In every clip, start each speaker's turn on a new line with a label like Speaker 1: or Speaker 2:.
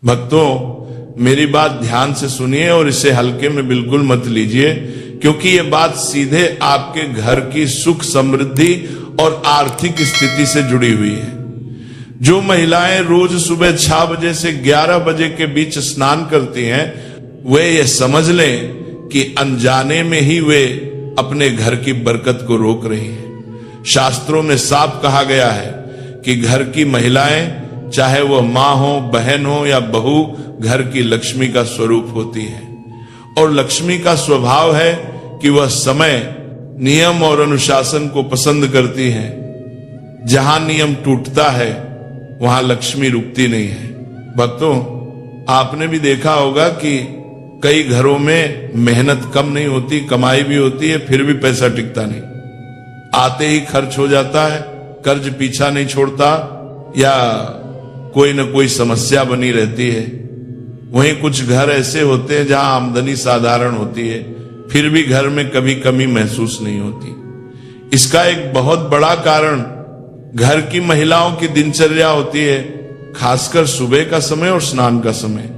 Speaker 1: भक्तों, मेरी बात ध्यान से सुनिए और इसे हल्के में बिल्कुल मत लीजिए, क्योंकि ये बात सीधे आपके घर की सुख समृद्धि और आर्थिक स्थिति से जुड़ी हुई है। जो महिलाएं रोज सुबह 6 बजे से 11 बजे के बीच स्नान करती हैं, वे ये समझ लें कि अनजाने में ही वे अपने घर की बरकत को रोक रही हैं। शास्त्रों में साफ कहा गया है कि घर की महिलाएं, चाहे वह माँ हो, बहन हो या बहू, घर की लक्ष्मी का स्वरूप होती है। और लक्ष्मी का स्वभाव है कि वह समय, नियम और अनुशासन को पसंद करती है। जहां नियम टूटता है वहां लक्ष्मी रुकती नहीं है। भक्तों, आपने भी देखा होगा कि कई घरों में मेहनत कम नहीं होती, कमाई भी होती है, फिर भी पैसा टिकता नहीं, आते ही खर्च हो जाता है, कर्ज पीछा नहीं छोड़ता या कोई न कोई समस्या बनी रहती है। वहीं कुछ घर ऐसे होते हैं जहां आमदनी साधारण होती है, फिर भी घर में कभी कमी महसूस नहीं होती। इसका एक बहुत बड़ा कारण घर की महिलाओं की दिनचर्या होती है, खासकर सुबह का समय और स्नान का समय।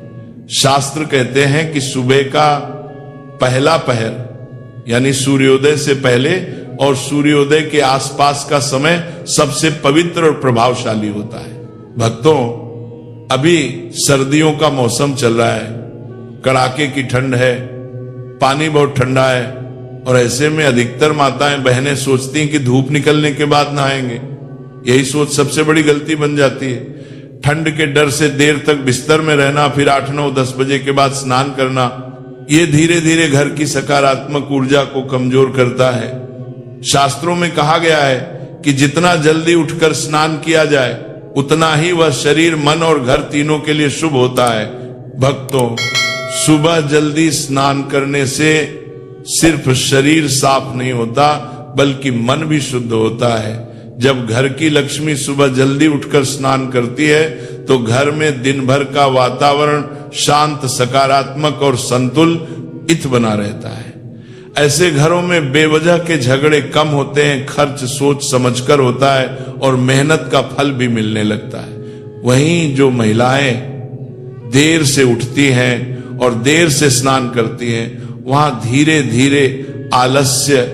Speaker 1: शास्त्र कहते हैं कि सुबह का पहला पहर यानी सूर्योदय से पहले और सूर्योदय के आसपास का समय सबसे पवित्र और प्रभावशाली होता है। भक्तों, अभी सर्दियों का मौसम चल रहा है, कड़ाके की ठंड है, पानी बहुत ठंडा है, और ऐसे में अधिकतर माताएं बहनें सोचती हैं कि धूप निकलने के बाद नहाएंगे। यही सोच सबसे बड़ी गलती बन जाती है। ठंड के डर से देर तक बिस्तर में रहना, फिर 8, 9, 10 बजे के बाद स्नान करना, ये धीरे धीरे घर की सकारात्मक ऊर्जा को कमजोर करता है। शास्त्रों में कहा गया है कि जितना जल्दी उठकर स्नान किया जाए, उतना ही वह शरीर, मन और घर तीनों के लिए शुभ होता है। भक्तों, सुबह जल्दी स्नान करने से सिर्फ शरीर साफ नहीं होता, बल्कि मन भी शुद्ध होता है। जब घर की लक्ष्मी सुबह जल्दी उठकर स्नान करती है, तो घर में दिन भर का वातावरण शांत, सकारात्मक और संतुलित बना रहता है। ऐसे घरों में बेवजह के झगड़े कम होते हैं, खर्च सोच समझकर होता है और मेहनत का फल भी मिलने लगता है। वहीं जो महिलाएं देर से उठती हैं और देर से स्नान करती हैं, वहां धीरे धीरे आलस्य,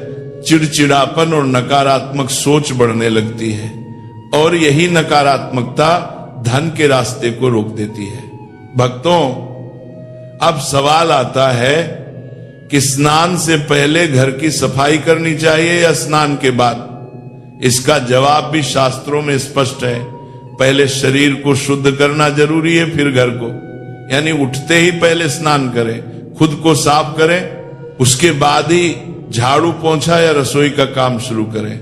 Speaker 1: चिड़चिड़ापन और नकारात्मक सोच बढ़ने लगती है, और यही नकारात्मकता धन के रास्ते को रोक देती है। भक्तों, अब सवाल आता है कि स्नान से पहले घर की सफाई करनी चाहिए या स्नान के बाद? इसका जवाब भी शास्त्रों में स्पष्ट है। पहले शरीर को शुद्ध करना जरूरी है, फिर घर को, यानी उठते ही पहले स्नान करें, खुद को साफ करें, उसके बाद ही झाड़ू पोंछा या रसोई का काम शुरू करें।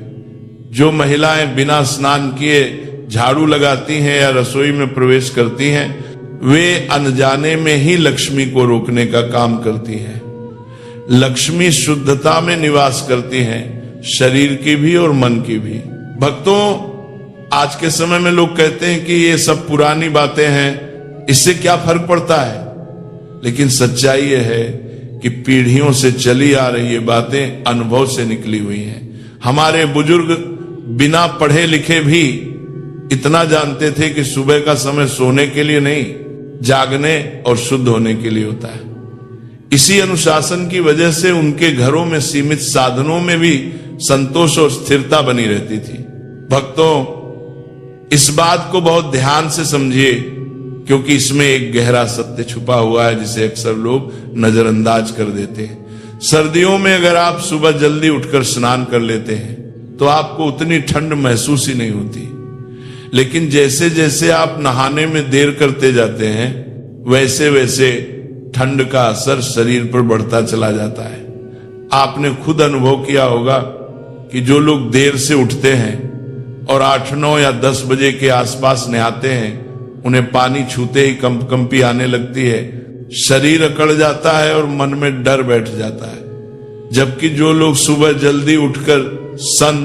Speaker 1: जो महिलाएं बिना स्नान किए झाड़ू लगाती हैं या रसोई में प्रवेश करती हैं, वे अनजाने में ही लक्ष्मी को रोकने का काम करती हैं। लक्ष्मी शुद्धता में निवास करती हैं, शरीर की भी और मन की भी। भक्तों, आज के समय में लोग कहते हैं कि ये सब पुरानी बातें हैं, इससे क्या फर्क पड़ता है? लेकिन सच्चाई ये है कि पीढ़ियों से चली आ रही ये बातें अनुभव से निकली हुई हैं। हमारे बुजुर्ग बिना पढ़े लिखे भी इतना जानते थे कि सुबह का समय सोने के लिए नहीं, जागने और शुद्ध होने के लिए होता है। इसी अनुशासन की वजह से उनके घरों में सीमित साधनों में भी संतोष और स्थिरता बनी रहती थी। भक्तों, इस बात को बहुत ध्यान से समझिए, क्योंकि इसमें एक गहरा सत्य छुपा हुआ है जिसे अक्सर लोग नजरअंदाज कर देते हैं। सर्दियों में अगर आप सुबह जल्दी उठकर स्नान कर लेते हैं तो आपको उतनी ठंड महसूस ही नहीं होती, लेकिन जैसे जैसे आप नहाने में देर करते जाते हैं, वैसे वैसे ठंड का असर शरीर पर बढ़ता चला जाता है। आपने खुद अनुभव किया होगा कि जो लोग देर से उठते हैं और 8, 9 या 10 बजे के आसपास नहाते हैं, उन्हें पानी छूते ही कंपकंपी आने लगती है, शरीर अकड़ जाता है और मन में डर बैठ जाता है। जबकि जो लोग सुबह जल्दी उठकर सन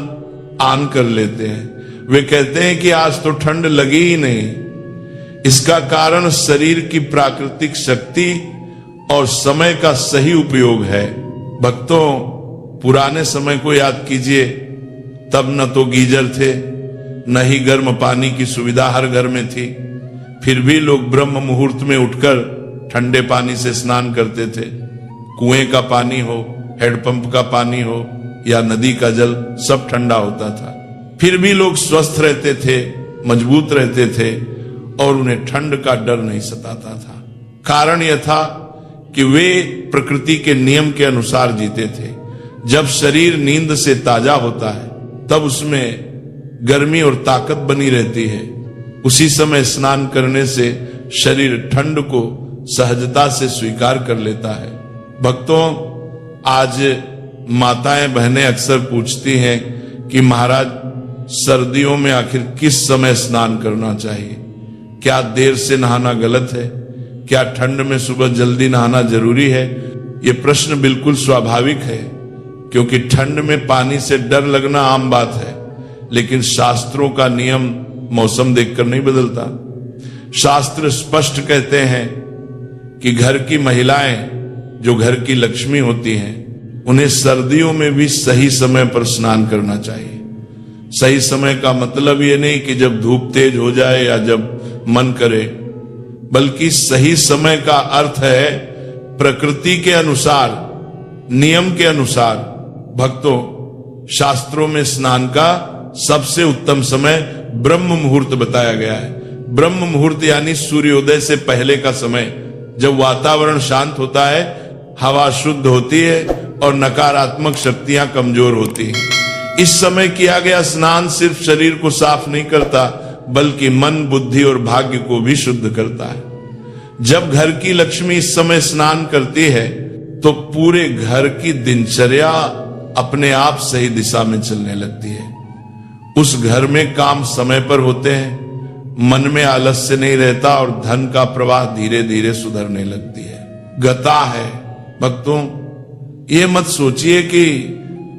Speaker 1: ऑन कर लेते हैं, वे कहते हैं कि आज तो ठंड लगी ही नहीं। इसका कारण शरीर की प्राकृतिक शक्ति और समय का सही उपयोग है। भक्तों, पुराने समय को याद कीजिए, तब न तो गीजर थे, न ही गर्म पानी की सुविधा हर घर में थी। फिर भी लोग ब्रह्म मुहूर्त में उठकर ठंडे पानी से स्नान करते थे। कुएं का पानी हो, हैंडपंप का पानी हो या नदी का जल, सब ठंडा होता था। फिर भी लोग स्वस्थ रहते थे, मजबूत रहते थे और उन्हें ठंड का डर नहीं सताता था। कारण यह था कि वे प्रकृति के नियम के अनुसार जीते थे। जब शरीर नींद से ताजा होता है तब उसमें गर्मी और ताकत बनी रहती है। उसी समय स्नान करने से शरीर ठंड को सहजता से स्वीकार कर लेता है। भक्तों, आज माताएं बहनें अक्सर पूछती हैं कि महाराज, सर्दियों में आखिर किस समय स्नान करना चाहिए? क्या देर से नहाना गलत है? क्या ठंड में सुबह जल्दी नहाना जरूरी है? ये प्रश्न बिल्कुल स्वाभाविक है, क्योंकि ठंड में पानी से डर लगना आम बात है। लेकिन शास्त्रों का नियम मौसम देखकर नहीं बदलता। शास्त्र स्पष्ट कहते हैं कि घर की महिलाएं, जो घर की लक्ष्मी होती हैं, उन्हें सर्दियों में भी सही समय पर स्नान करना चाहिए। सही समय का मतलब ये नहीं कि जब धूप तेज हो जाए या जब मन करे, बल्कि सही समय का अर्थ है प्रकृति के अनुसार, नियम के अनुसार। भक्तों, शास्त्रों में स्नान का सबसे उत्तम समय ब्रह्म मुहूर्त बताया गया है। ब्रह्म मुहूर्त यानी सूर्योदय से पहले का समय, जब वातावरण शांत होता है, हवा शुद्ध होती है और नकारात्मक शक्तियां कमजोर होती हैं। इस समय किया गया स्नान सिर्फ शरीर को साफ नहीं करता, बल्कि मन, बुद्धि और भाग्य को भी शुद्ध करता है। जब घर की लक्ष्मी इस समय स्नान करती है तो पूरे घर की दिनचर्या अपने आप सही दिशा में चलने लगती है। उस घर में काम समय पर होते हैं, मन में आलस्य नहीं रहता और धन का प्रवाह धीरे धीरे सुधरने लगती है। गता है। भक्तों, ये मत सोचिए कि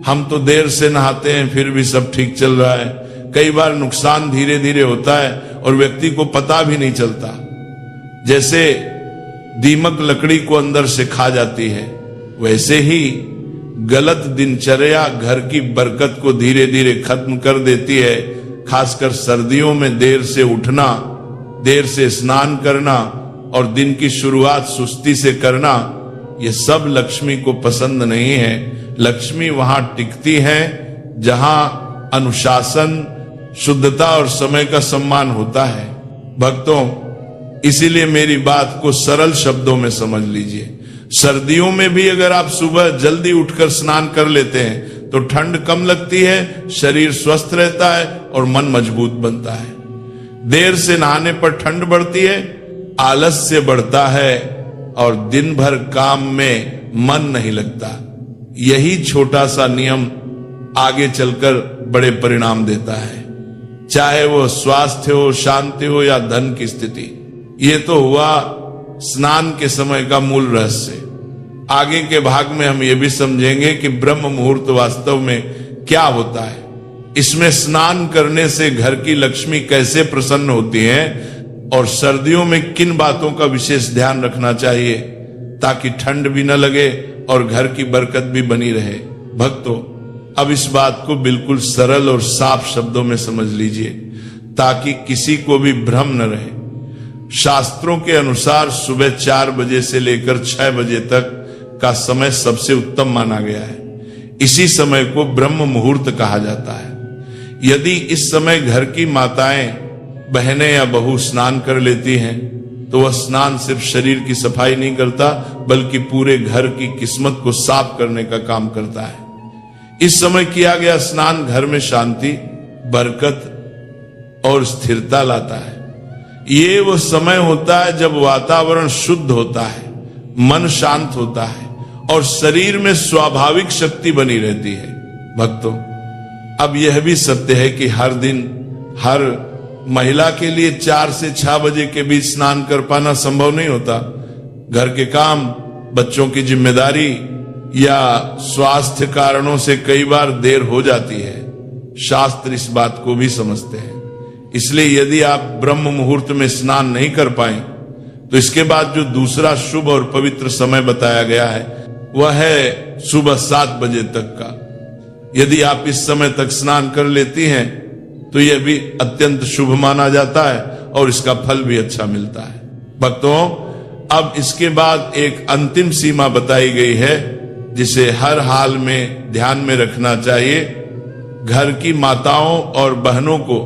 Speaker 1: हम तो देर से नहाते हैं फिर भी सब ठीक चल रहा है। कई बार नुकसान धीरे धीरे होता है और व्यक्ति को पता भी नहीं चलता। जैसे दीमक लकड़ी को अंदर से खा जाती है, वैसे ही गलत दिनचर्या घर की बरकत को धीरे धीरे खत्म कर देती है। खासकर सर्दियों में देर से उठना, देर से स्नान करना और दिन की शुरुआत सुस्ती से करना, ये सब लक्ष्मी को पसंद नहीं है। लक्ष्मी वहां टिकती है जहां अनुशासन, शुद्धता और समय का सम्मान होता है। भक्तों, इसीलिए मेरी बात को सरल शब्दों में समझ लीजिए। सर्दियों में भी अगर आप सुबह जल्दी उठकर स्नान कर लेते हैं तो ठंड कम लगती है, शरीर स्वस्थ रहता है और मन मजबूत बनता है। देर से नहाने पर ठंड बढ़ती है, आलस्य बढ़ता है और दिन भर काम में मन नहीं लगता। यही छोटा सा नियम आगे चलकर बड़े परिणाम देता है, चाहे वो स्वास्थ्य हो, शांति हो या धन की स्थिति। ये तो हुआ स्नान के समय का मूल रहस्य। आगे के भाग में हम ये भी समझेंगे कि ब्रह्म मुहूर्त वास्तव में क्या होता है, इसमें स्नान करने से घर की लक्ष्मी कैसे प्रसन्न होती है और सर्दियों में किन बातों का विशेष ध्यान रखना चाहिए ताकि ठंड भी न लगे और घर की बरकत भी बनी रहे। भक्तों, अब इस बात को बिल्कुल सरल और साफ शब्दों में समझ लीजिए ताकि किसी को भी भ्रम न रहे। शास्त्रों के अनुसार सुबह 4 बजे से लेकर 6 बजे तक का समय सबसे उत्तम माना गया है। इसी समय को ब्रह्म मुहूर्त कहा जाता है। यदि इस समय घर की माताएं, बहनें या बहू स्नान कर लेती हैं तो वह स्नान सिर्फ शरीर की सफाई नहीं करता, बल्कि पूरे घर की किस्मत को साफ करने का काम करता है। इस समय किया गया स्नान घर में शांति, बरकत और स्थिरता लाता है। ये वो समय होता है जब वातावरण शुद्ध होता है, मन शांत होता है और शरीर में स्वाभाविक शक्ति बनी रहती है। भक्तों, अब यह भी सत्य है कि हर दिन हर महिला के लिए 4 से 6 बजे के बीच स्नान कर पाना संभव नहीं होता। घर के काम, बच्चों की जिम्मेदारी या स्वास्थ्य कारणों से कई बार देर हो जाती है। शास्त्र इस बात को भी समझते हैं। इसलिए यदि आप ब्रह्म मुहूर्त में स्नान नहीं कर पाए तो इसके बाद जो दूसरा शुभ और पवित्र समय बताया गया है वह है सुबह 7 बजे तक का। यदि आप इस समय तक स्नान कर लेती हैं तो यह भी अत्यंत शुभ माना जाता है और इसका फल भी अच्छा मिलता है। भक्तों, अब इसके बाद एक अंतिम सीमा बताई गई है जिसे हर हाल में ध्यान में रखना चाहिए। घर की माताओं और बहनों को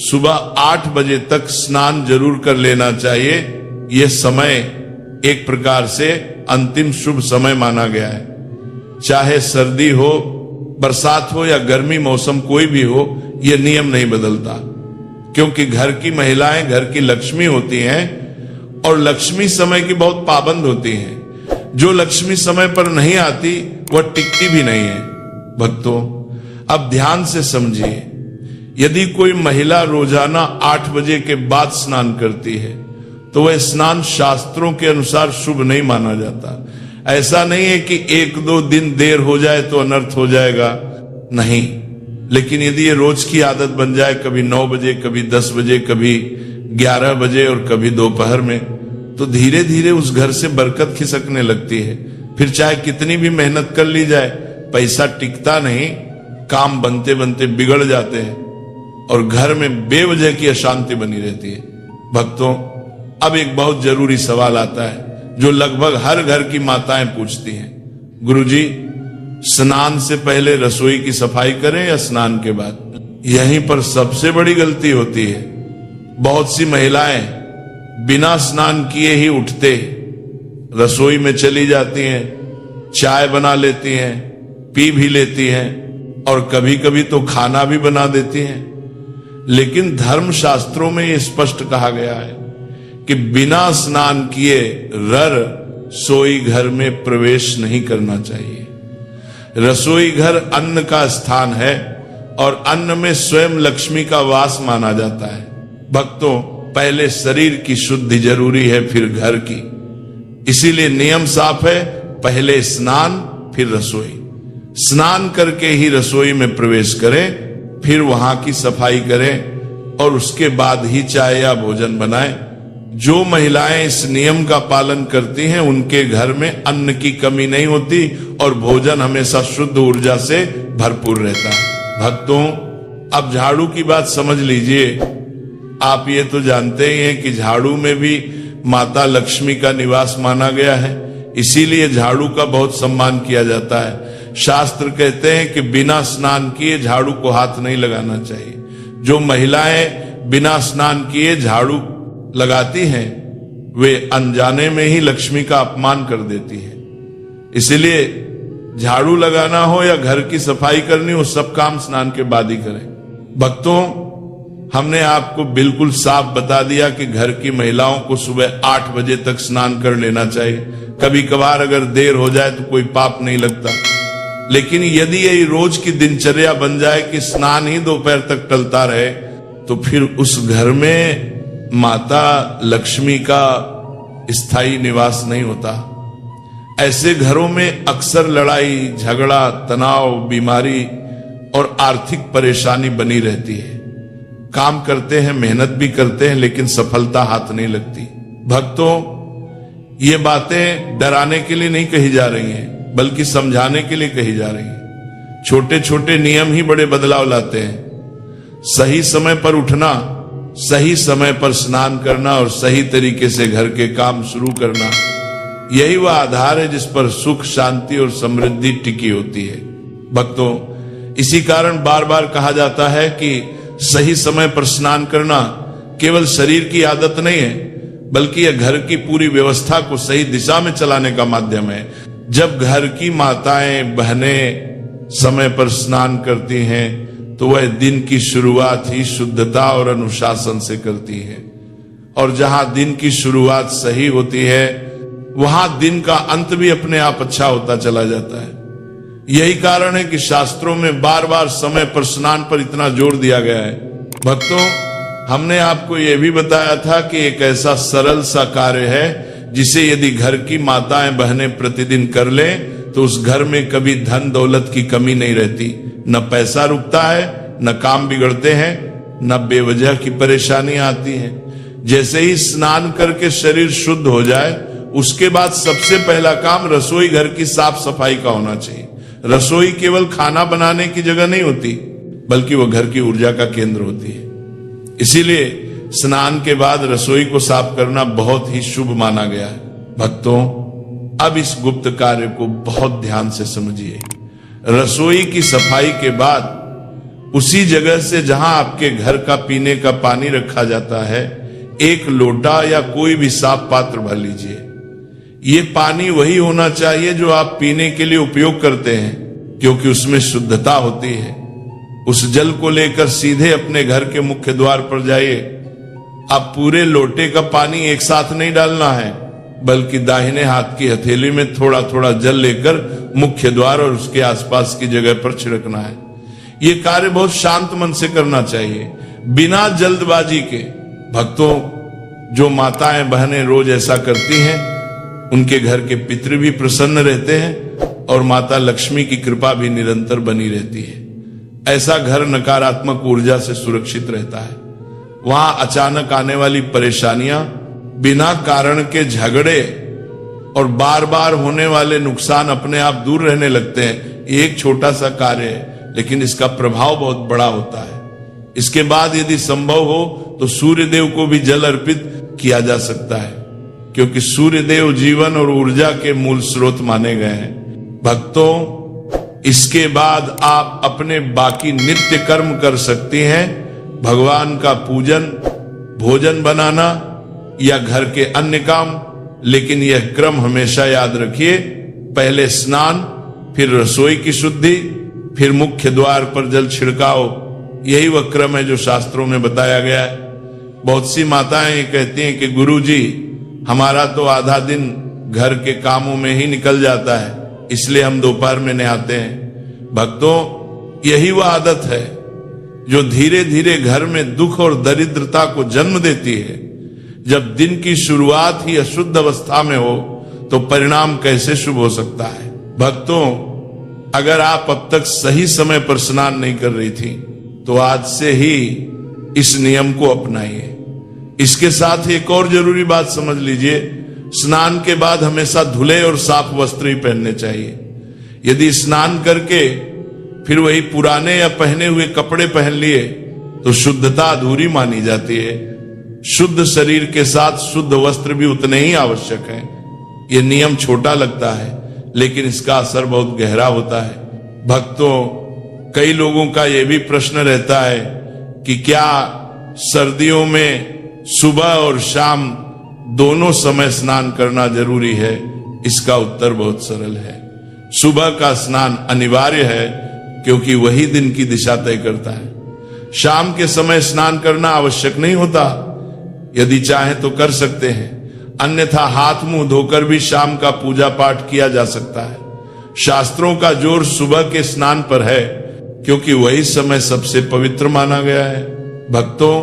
Speaker 1: सुबह 8 बजे तक स्नान जरूर कर लेना चाहिए। यह समय एक प्रकार से अंतिम शुभ समय माना गया है। चाहे सर्दी हो, बरसात हो या गर्मी मौसम कोई भी हो, यह नियम नहीं बदलता, क्योंकि घर की महिलाएं घर की लक्ष्मी होती हैं और लक्ष्मी समय की बहुत पाबंद होती हैं। जो लक्ष्मी समय पर नहीं आती वह टिकती भी नहीं है। भक्तों, अब ध्यान से समझिए, यदि कोई महिला रोजाना 8 बजे के बाद स्नान करती है तो वह स्नान शास्त्रों के अनुसार शुभ नहीं माना जाता। ऐसा नहीं है कि 1-2 दिन देर हो जाए तो अनर्थ हो जाएगा, नहीं। लेकिन यदि ये रोज की आदत बन जाए, कभी 9 बजे, कभी 10 बजे, कभी 11 बजे और कभी दोपहर में, तो धीरे धीरे उस घर से बरकत खिसकने लगती है। फिर चाहे कितनी भी मेहनत कर ली जाए, पैसा टिकता नहीं, काम बनते बनते बिगड़ जाते हैं और घर में बेवजह की अशांति बनी रहती है। भक्तों, अब एक बहुत जरूरी सवाल आता है जो लगभग हर घर की माताएं पूछती हैं। गुरुजी, स्नान से पहले रसोई की सफाई करें या स्नान के बाद? यहीं पर सबसे बड़ी गलती होती है। बहुत सी महिलाएं बिना स्नान किए ही उठते रसोई में चली जाती हैं, चाय बना लेती हैं, पी भी लेती हैं और कभी कभी तो खाना भी बना देती हैं। लेकिन धर्म शास्त्रों में यह स्पष्ट कहा गया है कि बिना स्नान किए रसोई घर में प्रवेश नहीं करना चाहिए। रसोई घर अन्न का स्थान है और अन्न में स्वयं लक्ष्मी का वास माना जाता है। भक्तों, पहले शरीर की शुद्धि जरूरी है, फिर घर की। इसीलिए नियम साफ है, पहले स्नान फिर रसोई। स्नान करके ही रसोई में प्रवेश करें, फिर वहां की सफाई करें और उसके बाद ही चाय या भोजन बनाएं। जो महिलाएं इस नियम का पालन करती हैं उनके घर में अन्न की कमी नहीं होती और भोजन हमेशा शुद्ध ऊर्जा से भरपूर रहता है। भक्तों, अब झाड़ू की बात समझ लीजिए। आप ये तो जानते ही हैं कि झाड़ू में भी माता लक्ष्मी का निवास माना गया है, इसीलिए झाड़ू का बहुत सम्मान किया जाता है। शास्त्र कहते हैं कि बिना स्नान किए झाड़ू को हाथ नहीं लगाना चाहिए। जो महिलाएं बिना स्नान किए झाड़ू लगाती हैं वे अनजाने में ही लक्ष्मी का अपमान कर देती है। इसलिए झाड़ू लगाना हो या घर की सफाई करनी हो, सब काम स्नान के बाद ही करें। भक्तों, हमने आपको बिल्कुल साफ बता दिया कि घर की महिलाओं को सुबह 8 बजे तक स्नान कर लेना चाहिए। कभी कभार अगर देर हो जाए तो कोई पाप नहीं लगता, लेकिन यदि यही रोज की दिनचर्या बन जाए कि स्नान ही दोपहर तक टलता रहे तो फिर उस घर में माता लक्ष्मी का स्थायी निवास नहीं होता। ऐसे घरों में अक्सर लड़ाई, झगड़ा, तनाव, बीमारी और आर्थिक परेशानी बनी रहती है। काम करते हैं, मेहनत भी करते हैं, लेकिन सफलता हाथ नहीं लगती। भक्तों, ये बातें डराने के लिए नहीं कही जा रही हैं, बल्कि समझाने के लिए कही जा रही हैं। छोटे छोटे नियम ही बड़े बदलाव लाते हैं। सही समय पर उठना, सही समय पर स्नान करना और सही तरीके से घर के काम शुरू करना, यही वह आधार है जिस पर सुख, शांति और समृद्धि टिकी होती है। भक्तों, इसी कारण बार बार कहा जाता है कि सही समय पर स्नान करना केवल शरीर की आदत नहीं है, बल्कि यह घर की पूरी व्यवस्था को सही दिशा में चलाने का माध्यम है। जब घर की माताएं, बहनें समय पर स्नान करती हैं तो वह दिन की शुरुआत ही शुद्धता और अनुशासन से करती है, और जहां दिन की शुरुआत सही होती है वहां दिन का अंत भी अपने आप अच्छा होता चला जाता है। यही कारण है कि शास्त्रों में बार बार समय पर स्नान पर इतना जोर दिया गया है। भक्तों, हमने आपको यह भी बताया था कि एक ऐसा सरल सा कार्य है जिसे यदि घर की माताएं, बहनें प्रतिदिन कर लें तो उस घर में कभी धन दौलत की कमी नहीं रहती। न पैसा रुकता है, न काम बिगड़ते हैं, न बेवजह की परेशानियां आती हैं। जैसे ही स्नान करके शरीर शुद्ध हो जाए, उसके बाद सबसे पहला काम रसोई घर की साफ सफाई का होना चाहिए। रसोई केवल खाना बनाने की जगह नहीं होती, बल्कि वह घर की ऊर्जा का केंद्र होती है। इसीलिए स्नान के बाद रसोई को साफ करना बहुत ही शुभ माना गया है। भक्तों, अब इस गुप्त कार्य को बहुत ध्यान से समझिए। रसोई की सफाई के बाद उसी जगह से जहां आपके घर का पीने का पानी रखा जाता है, एक लोटा या कोई भी साफ पात्र भर लीजिए। ये पानी वही होना चाहिए जो आप पीने के लिए उपयोग करते हैं, क्योंकि उसमें शुद्धता होती है। उस जल को लेकर सीधे अपने घर के मुख्य द्वार पर जाइए। आप पूरे लोटे का पानी एक साथ नहीं डालना है, बल्कि दाहिने हाथ की हथेली में थोड़ा थोड़ा जल लेकर मुख्य द्वार और उसके आसपास की जगह पर छिड़कना है। ये कार्य बहुत शांत मन से करना चाहिए, बिना जल्दबाजी के। भक्तों, जो माताएं बहनें रोज ऐसा करती हैं, उनके घर के पितृ भी प्रसन्न रहते हैं और माता लक्ष्मी की कृपा भी निरंतर बनी रहती है। ऐसा घर नकारात्मक ऊर्जा से सुरक्षित रहता है। वहां अचानक आने वाली परेशानियां, बिना कारण के झगड़े और बार बार होने वाले नुकसान अपने आप दूर रहने लगते हैं। एक छोटा सा कार्य है, लेकिन इसका प्रभाव बहुत बड़ा होता है। इसके बाद यदि संभव हो तो सूर्य देव को भी जल अर्पित किया जा सकता है, क्योंकि सूर्य देव जीवन और ऊर्जा के मूल स्रोत माने गए हैं। भक्तों, इसके बाद आप अपने बाकी नित्य कर्म कर सकती हैं, भगवान का पूजन, भोजन बनाना या घर के अन्य काम। लेकिन यह क्रम हमेशा याद रखिए, पहले स्नान, फिर रसोई की शुद्धि, फिर मुख्य द्वार पर जल छिड़काओ। यही वह क्रम है जो शास्त्रों में बताया गया है। बहुत सी माताएं कहती हैं कि गुरुजी, हमारा तो आधा दिन घर के कामों में ही निकल जाता है, इसलिए हम दोपहर में नहाते हैं। भक्तों, यही वह आदत है जो धीरे धीरे घर में दुख और दरिद्रता को जन्म देती है। जब दिन की शुरुआत ही अशुद्ध अवस्था में हो तो परिणाम कैसे शुभ हो सकता है। भक्तों, अगर आप अब तक सही समय पर स्नान नहीं कर रही थी तो आज से ही इस नियम को अपनाइए। इसके साथ एक और जरूरी बात समझ लीजिए, स्नान के बाद हमेशा धुले और साफ वस्त्र ही पहनने चाहिए। यदि स्नान करके फिर वही पुराने या पहने हुए कपड़े पहन लिए तो शुद्धता अधूरी मानी जाती है। शुद्ध शरीर के साथ शुद्ध वस्त्र भी उतने ही आवश्यक हैं। यह नियम छोटा लगता है, लेकिन इसका असर बहुत गहरा होता है। भक्तों, कई लोगों का यह भी प्रश्न रहता है कि क्या सर्दियों में सुबह और शाम दोनों समय स्नान करना जरूरी है। इसका उत्तर बहुत सरल है। सुबह का स्नान अनिवार्य है, क्योंकि वही दिन की दिशा तय करता है। शाम के समय स्नान करना आवश्यक नहीं होता। यदि चाहें तो कर सकते हैं, अन्यथा हाथ मुंह धोकर भी शाम का पूजा पाठ किया जा सकता है। शास्त्रों का जोर सुबह के स्नान पर है, क्योंकि वही समय सबसे पवित्र माना गया है। भक्तों,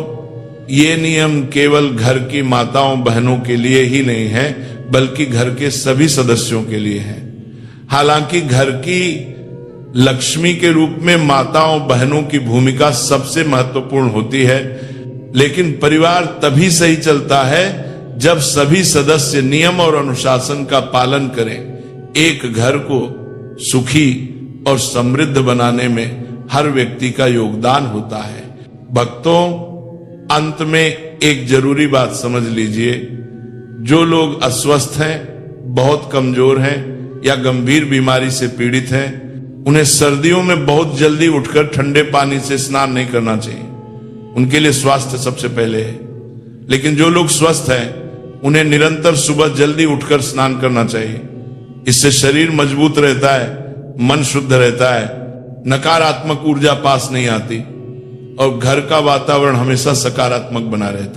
Speaker 1: ये नियम केवल घर की माताओं बहनों के लिए ही नहीं है, बल्कि घर के सभी सदस्यों के लिए है। हालांकि घर की लक्ष्मी के रूप में माताओं बहनों की भूमिका सबसे महत्वपूर्ण होती है, लेकिन परिवार तभी सही चलता है जब सभी सदस्य नियम और अनुशासन का पालन करें। एक घर को सुखी और समृद्ध बनाने में हर व्यक्ति का योगदान होता है। भक्तों, अंत में एक जरूरी बात समझ लीजिए, जो लोग अस्वस्थ हैं, बहुत कमजोर हैं या गंभीर बीमारी से पीड़ित हैं, उन्हें सर्दियों में बहुत जल्दी उठकर ठंडे पानी से स्नान नहीं करना चाहिए। उनके लिए स्वास्थ्य सबसे पहले है। लेकिन जो लोग स्वस्थ हैं, उन्हें निरंतर सुबह जल्दी उठकर स्नान करना चाहिए। इससे शरीर मजबूत रहता है, मन शुद्ध रहता है, नकारात्मक ऊर्जा पास नहीं आती और घर का वातावरण हमेशा सकारात्मक बना रहता है।